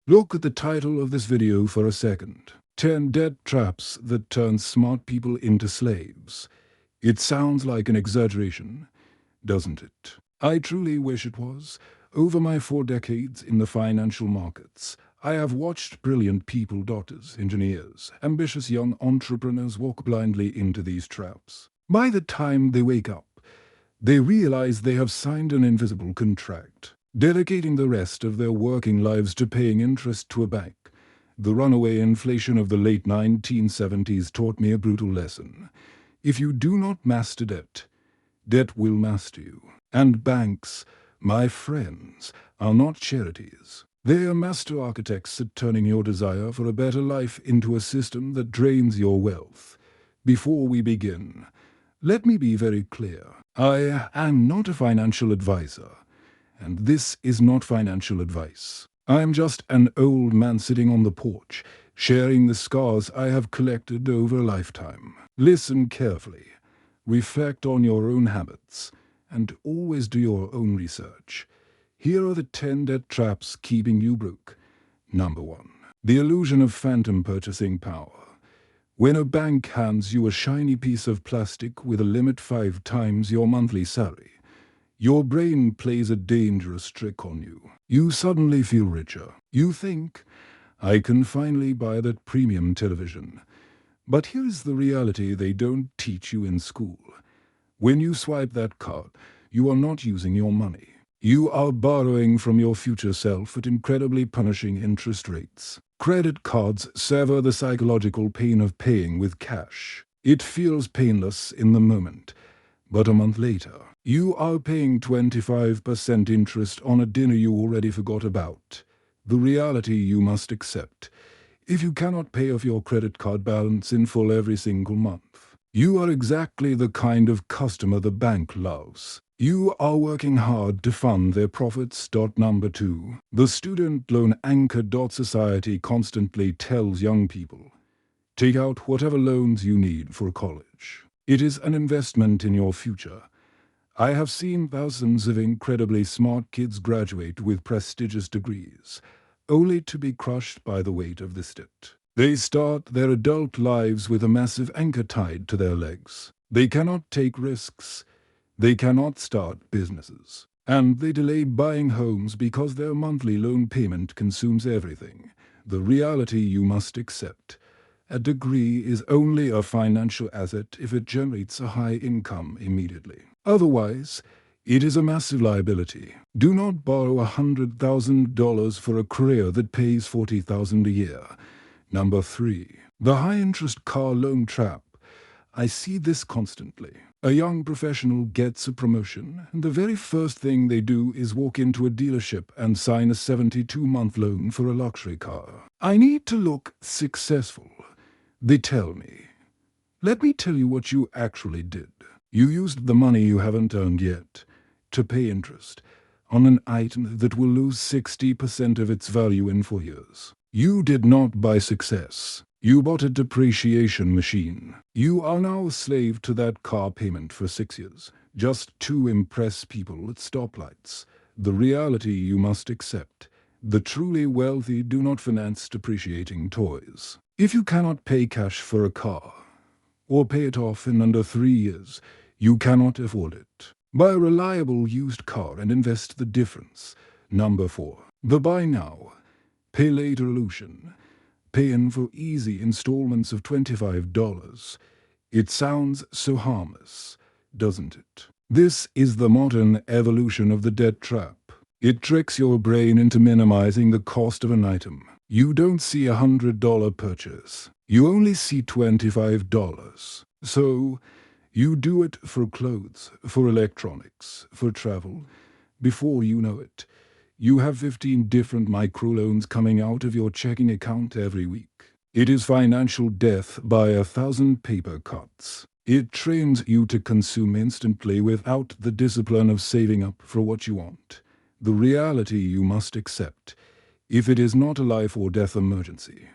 Look at the title of this video for a second. 10 debt traps that turn smart people into slaves. It sounds like an exaggeration, doesn't it? I truly wish it was. Over my 4 decades in the financial markets, I have watched brilliant people, doctors, engineers, ambitious young entrepreneurs walk blindly into these traps. By the time they wake up, they realize they have signed an invisible contract, dedicating the rest of their working lives to paying interest to a bank. The runaway inflation of the late 1970s taught me a brutal lesson. If you do not master debt, debt will master you. And banks, my friends, are not charities. They are master architects at turning your desire for a better life into a system that drains your wealth. Before we begin, let me be very clear. I am not a financial advisor, and this is not financial advice. I am just an old man sitting on the porch, sharing the scars I have collected over a lifetime. Listen carefully, reflect on your own habits, and always do your own research. Here are the 10 debt traps keeping you broke. Number 1. The illusion of phantom purchasing power. When a bank hands you a shiny piece of plastic with a limit 5 times your monthly salary, your brain plays a dangerous trick on you. You suddenly feel richer. You think, I can finally buy that premium television. But here's the reality they don't teach you in school. When you swipe that card, you are not using your money. You are borrowing from your future self at incredibly punishing interest rates. Credit cards sever the psychological pain of paying with cash. It feels painless in the moment, but a month later, you are paying 25% interest on a dinner you already forgot about. The reality you must accept. If you cannot pay off your credit card balance in full every single month, you are exactly the kind of customer the bank loves. You are working hard to fund their profits. Number 2. The student loan anchor. Society constantly tells young people, take out whatever loans you need for college. It is an investment in your future. I have seen thousands of incredibly smart kids graduate with prestigious degrees, only to be crushed by the weight of this debt. They start their adult lives with a massive anchor tied to their legs. They cannot take risks. They cannot start businesses. And they delay buying homes because their monthly loan payment consumes everything. The reality you must accept. A degree is only a financial asset if it generates a high income immediately. Otherwise, it is a massive liability. Do not borrow $100,000 for a career that pays $40,000 a year. Number 3. The high-interest car loan trap. I see this constantly. A young professional gets a promotion, and the very first thing they do is walk into a dealership and sign a 72-month loan for a luxury car. I need to look successful, they tell me. Let me tell you what you actually did. You used the money you haven't earned yet to pay interest on an item that will lose 60% of its value in 4 years. You did not buy success. You bought a depreciation machine. You are now a slave to that car payment for 6 years, just to impress people at stoplights. The reality you must accept. The truly wealthy do not finance depreciating toys. If you cannot pay cash for a car, or pay it off in under 3 years, you cannot afford it. Buy a reliable used car and invest the difference. Number 4. The buy now, pay later illusion. Pay in for easy installments of $25. It sounds so harmless, doesn't it? This is the modern evolution of the debt trap. It tricks your brain into minimizing the cost of an item. You don't see a $100 purchase. You only see $25. So, you do it for clothes, for electronics, for travel. Before you know it, you have 15 different microloans coming out of your checking account every week. It is financial death by 1,000 paper cuts. It trains you to consume instantly without the discipline of saving up for what you want. The reality you must accept, if it is not a life or death emergency.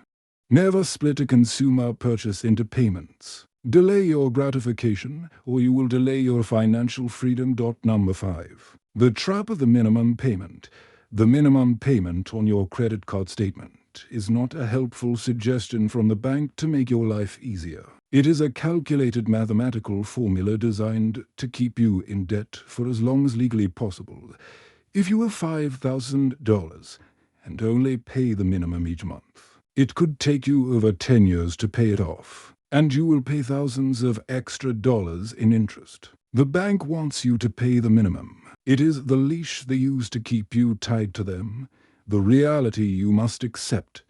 Never split a consumer purchase into payments. Delay your gratification, or you will delay your financial freedom. Number 5. The trap of the minimum payment. The minimum payment on your credit card statement is not a helpful suggestion from the bank to make your life easier. It is a calculated mathematical formula designed to keep you in debt for as long as legally possible. If you have $5,000 and only pay the minimum each month, it could take you over 10 years to pay it off, and you will pay thousands of extra dollars in interest. The bank wants you to pay the minimum. It is the leash they use to keep you tied to them, the reality you must accept.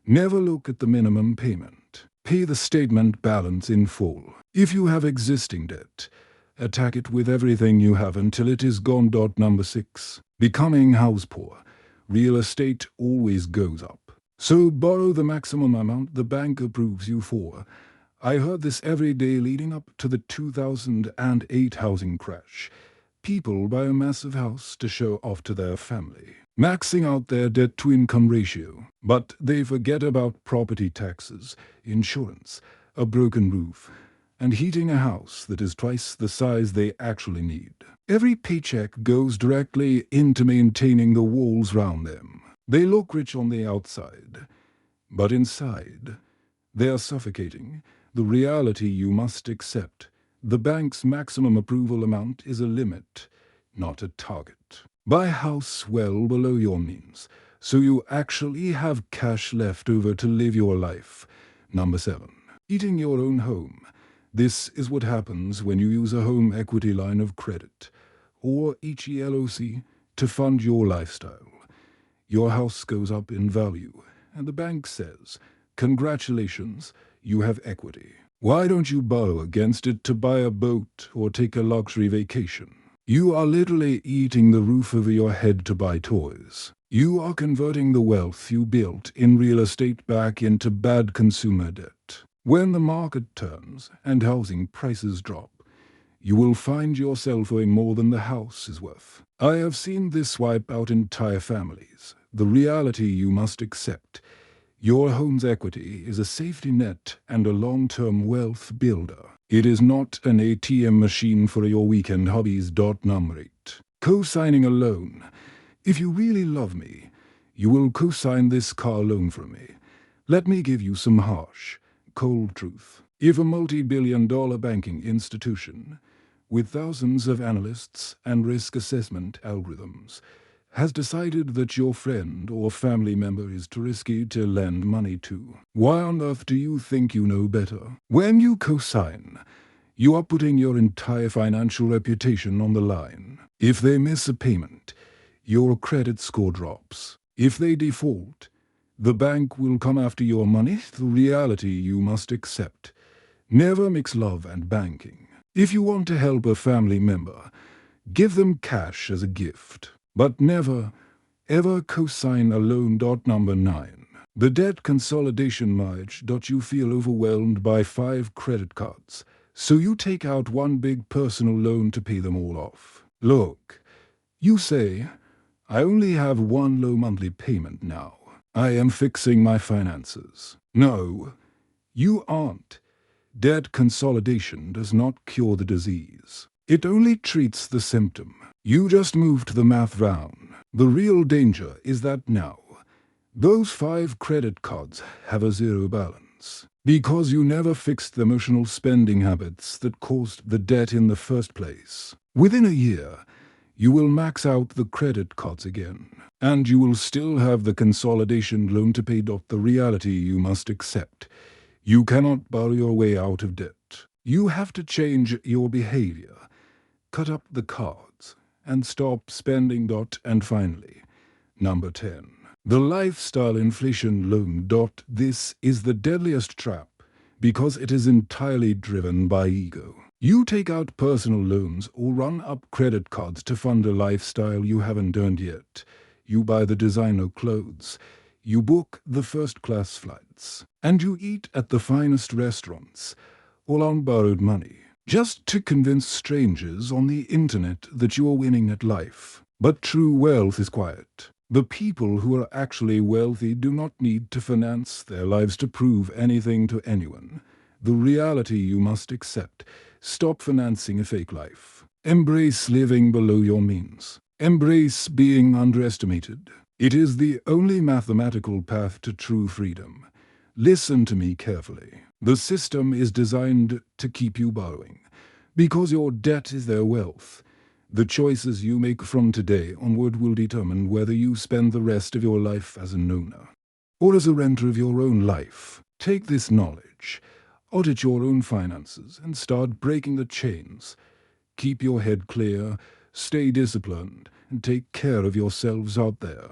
Never look at the minimum payment. Pay the statement balance in full. If you have existing debt, attack it with everything you have until it is gone. Number 6. Becoming house poor. Real estate always goes up. So borrow the maximum amount the bank approves you for. I heard this every day leading up to the 2008 housing crash. People buy a massive house to show off to their family, maxing out their debt-to-income ratio. But they forget about property taxes, insurance, a broken roof, and heating a house that is twice the size they actually need. Every paycheck goes directly into maintaining the walls round them. They look rich on the outside, but inside, they are suffocating. The reality you must accept. The bank's maximum approval amount is a limit, not a target. Buy a house well below your means, so you actually have cash left over to live your life. Number 7. Eating your own home. This is what happens when you use a home equity line of credit, or HELOC, to fund your lifestyle. Your house goes up in value, and the bank says, "Congratulations, you have equity." Why don't you borrow against it to buy a boat or take a luxury vacation? You are literally eating the roof over your head to buy toys. You are converting the wealth you built in real estate back into bad consumer debt. When the market turns and housing prices drop, you will find yourself owing more than the house is worth. I have seen this wipe out entire families. The reality you must accept. Your home's equity is a safety net and a long-term wealth builder. It is not an ATM machine for your weekend hobbies. Number 8. Co-signing a loan. If you really love me, you will co-sign this car loan from me. Let me give you some harsh, cold truth. If a multi-billion-dollar banking institution, with thousands of analysts and risk assessment algorithms, has decided that your friend or family member is too risky to lend money to, why on earth do you think you know better? When you co-sign, you are putting your entire financial reputation on the line. If they miss a payment, your credit score drops. If they default, the bank will come after your money. The reality you must accept. Never mix love and banking. If you want to help a family member, give them cash as a gift. But never, ever co-sign a loan. Number 9. The debt consolidation mirage. You feel overwhelmed by 5 credit cards, so you take out one big personal loan to pay them all off. Look, you say, "I only have one low monthly payment now. I am fixing my finances." No, you aren't. Debt consolidation does not cure the disease. It only treats the symptom. You just moved the math round. The real danger is that now, those 5 credit cards have a zero balance. Because you never fixed the emotional spending habits that caused the debt in the first place. Within a year, you will max out the credit cards again. And you will still have the consolidation loan to pay. The reality you must accept. You cannot borrow your way out of debt. You have to change your behavior. Cut up the cards and stop spending. And finally, number 10. The lifestyle inflation loan. This is the deadliest trap because it is entirely driven by ego. You take out personal loans or run up credit cards to fund a lifestyle you haven't earned yet. You buy the designer clothes, you book the first-class flights, and you eat at the finest restaurants, all on borrowed money, just to convince strangers on the internet that you are winning at life. But true wealth is quiet. The people who are actually wealthy do not need to finance their lives to prove anything to anyone. The reality you must accept. Stop financing a fake life. Embrace living below your means. Embrace being underestimated. It is the only mathematical path to true freedom. Listen to me carefully. The system is designed to keep you borrowing, because your debt is their wealth. The choices you make from today onward will determine whether you spend the rest of your life as an owner or as a renter of your own life. Take this knowledge, audit your own finances, and start breaking the chains. Keep your head clear, stay disciplined, and take care of yourselves out there.